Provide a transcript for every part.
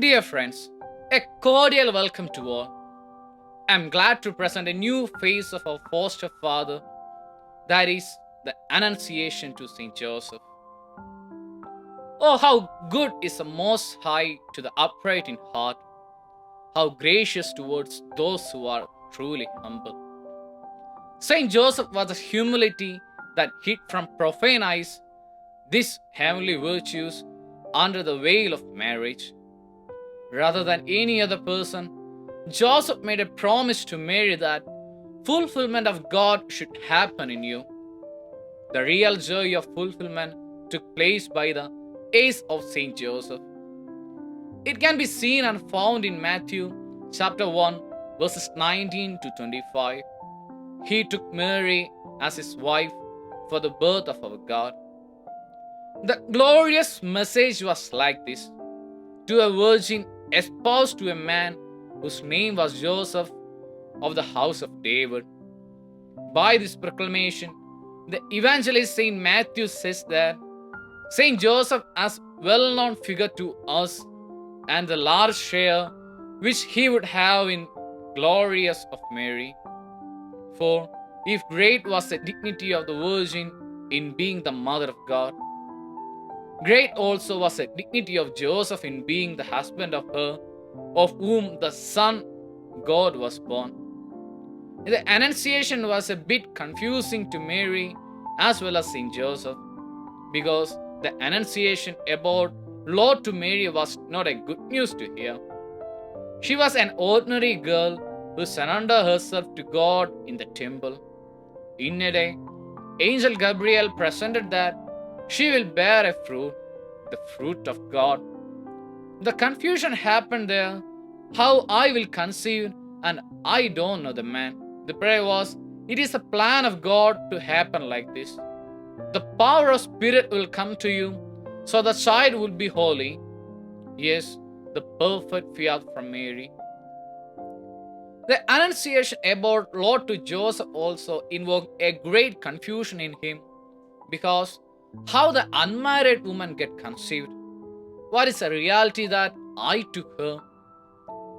Dear friends, a cordial welcome to all. I'm glad to present a new face of our foster father, that is, the Annunciation to Saint Joseph. Oh, how good is the Most High to the upright in heart, how gracious towards those who are truly humble. Saint Joseph was a humility that hid from profane eyes these heavenly virtues under the veil of marriage. Rather than any other person, Joseph made a promise to Mary that fulfillment of God should happen in you. The real joy of fulfillment took place by the ace of Saint Joseph. It can be seen and found in Matthew chapter 1 verses 19 to 25. He took Mary as his wife for the birth of our God. The glorious message was like this: to a virgin espoused to a man whose name was Joseph of the house of David. By this proclamation, the evangelist Saint Matthew says that Saint Joseph as well-known figure to us and the large share which he would have in glorious of Mary. For if great was the dignity of the Virgin in being the mother of God, great also was the dignity of Joseph in being the husband of her, of whom the Son God was born. The Annunciation was a bit confusing to Mary as well as Saint Joseph, because the Annunciation about Lord to Mary was not a good news to hear. She was an ordinary girl who surrendered herself to God in the temple. In a day, Angel Gabriel presented that she will bear a fruit, the fruit of God. The confusion happened there. How I will conceive, and I don't know the man. The prayer was, it is a plan of God to happen like this. The power of Spirit will come to you, so the child will be holy. Yes, the perfect fiat from Mary. The Annunciation about Lord to Joseph also invoked a great confusion in him, because how the unmarried woman get conceived? What is the reality that I took her?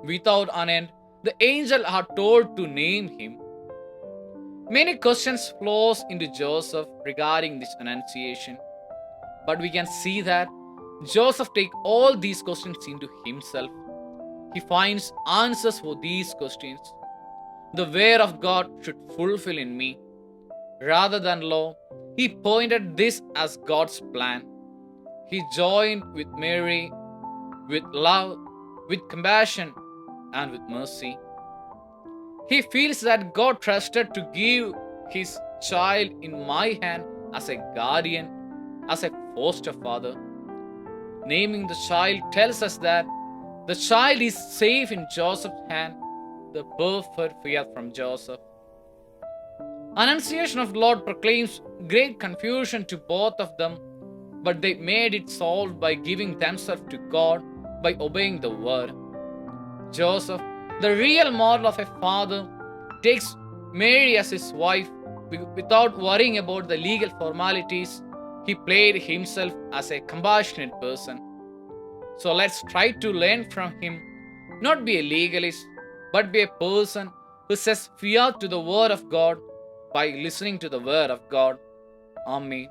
Without an end, the angel had told to name him. Many questions flows into Joseph regarding this Annunciation, but we can see that Joseph take all these questions into himself. He finds answers for these questions. The word of God should fulfill in me. Rather than law, he pointed this as God's plan. He joined with Mary with love, with compassion, and with mercy. He feels that God trusted to give his child in my hand as a guardian, as a foster father. Naming the child tells us that the child is safe in Joseph's hand, the perfect fiat from Joseph. Annunciation of the Lord proclaims great confusion to both of them, but they made it solved by giving themselves to God, by obeying the word. Joseph, the real model of a father, takes Mary as his wife without worrying about the legal formalities. He played himself as a compassionate person. So let's try to learn from him, not be a legalist, but be a person who says fiat to the word of God by listening to the word of God. Amen.